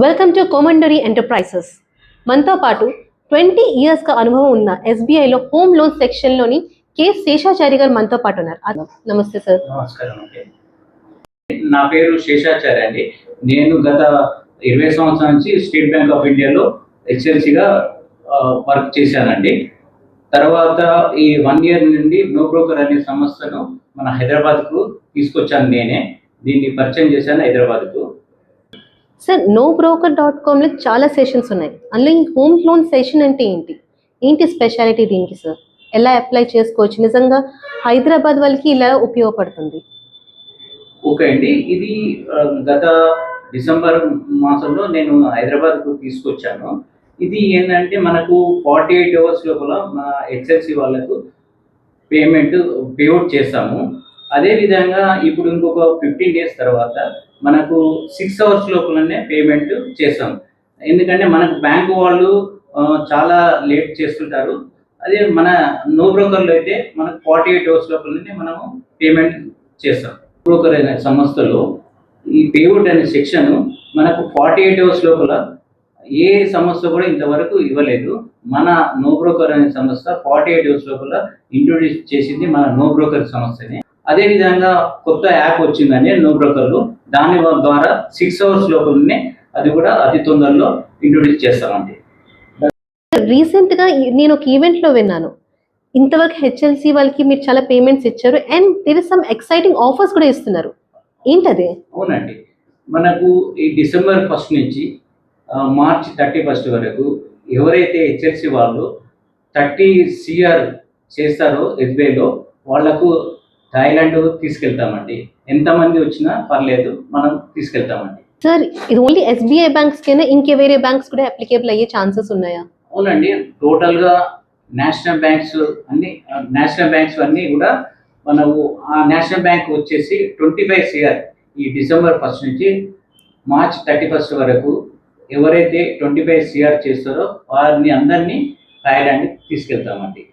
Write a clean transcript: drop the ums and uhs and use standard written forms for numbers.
Welcome to కోమండరీ enterprises. మనతో పాటు 20 ఇయర్స్గా అనుభవం ఉన్న ఎస్బీఐలో హోమ్ లోన్ సెక్షన్లోని కె శేషాచారి గారు మనతో పాటు ఉన్నారు. నమస్తే సార్. నమస్కారం అండి. నా పేరు శేషాచారి అండి. నేను గత 20 సంవత్సరాల నుంచి స్టేట్ బ్యాంక్ ఆఫ్ ఇండియాలో హెచ్ఎల్సీగా వర్క్ చేశానండి. తర్వాత ఈ 1 ఇయర్ నుండి నో బ్రోకర్ అనే సంస్థను మన హైదరాబాద్కు తీసుకొచ్చాను. నేనే దీన్ని పరిచయం చేశాను హైదరాబాద్కు. సార్, nobroker.comలో చాలా సెషన్స్ ఉన్నాయి. అందులో ఈ హోమ్ లోన్ సెషన్ అంటే ఏంటి స్పెషాలిటీ దీనికి సార్? ఎలా అప్లై చేసుకోవచ్చు? నిజంగా హైదరాబాద్ వాళ్ళకి ఇలా ఉపయోగపడుతుంది. ఓకే అండి, ఇది గత డిసెంబర్ మాసంలో నేను హైదరాబాద్కు తీసుకొచ్చాను. ఇది ఏంటంటే మనకు 48 అవర్స్ లోపల మన హెచ్ఎల్సి వాళ్ళకు పేఅవుట్ చేస్తాము. అదేవిధంగా ఇప్పుడు ఇంకొక 15 డేస్ తర్వాత మనకు 6 అవర్స్ లోపలనే పేమెంట్ చేస్తాం. ఎందుకంటే మనకు బ్యాంకు వాళ్ళు చాలా లేట్ చేస్తుంటారు. అదే మన నో బ్రోకర్లో అయితే మనకు 48 అవర్స్ లోపలనే మనము పేమెంట్ చేస్తాం. బ్రోకర్ అనే సంస్థలో ఈ పేఅవుట్ అనే సెక్షన్ మనకు 48 అవర్స్ లోపల ఏ సంస్థ కూడా ఇంతవరకు ఇవ్వలేదు. మన నో బ్రోకర్ అనే సంస్థ 48 అవర్స్ లోపల ఇంట్రొడ్యూస్ చేసింది మన నో బ్రోకర్ సంస్థనే. అదేవిధంగా కొత్త యాప్ వచ్చిందని నో బ్రోకర్లు, దాని ద్వారా 6 అవర్స్ లోపలనే అది కూడా అతి తొందరలో ఇంట్రొడ్యూస్ చేస్తామండి. రీసెంట్గా నేను ఒక ఈవెంట్లో విన్నాను, ఇంతవరకు హెచ్ఎల్సి వాళ్ళకి మీరు చాలా పేమెంట్స్ ఇచ్చారు and there is some exciting offers కూడా ఇస్తున్నారు. ఏంటది? అవునండి, మనకు ఈ డిసెంబర్ 1 నుంచి మార్చ్ 31 వరకు ఎవరైతే హెచ్ఎల్సి వాళ్ళు 30 CR చేస్తారో ఎస్బీఐలో వాళ్లకు థాయిలాండ్ తీసుకెళ్తామండి. ఎంతమంది వచ్చినా పర్లేదు, మనం తీసుకెళ్తామండి. సార్, ఇది ఓన్లీ ఎస్బీఐ బ్యాంక్స్ కైనా ఇంకే వేరే బ్యాంక్స్ కూడా అప్లికేబుల్ అయ్యే ఛాన్సెస్ ఉన్నాయా? అవునండి, టోటల్గా నేషనల్ బ్యాంక్స్ అన్నీ కూడా మనకు ఆ నేషనల్ బ్యాంక్ వచ్చేసి 25 CR ఈ డిసెంబర్ 1 నుంచి మార్చ్ 31 వరకు ఎవరైతే 25 CR చేస్తారో వారిని అందరినీ థాయిలాండ్ తీసుకెళ్తామండి.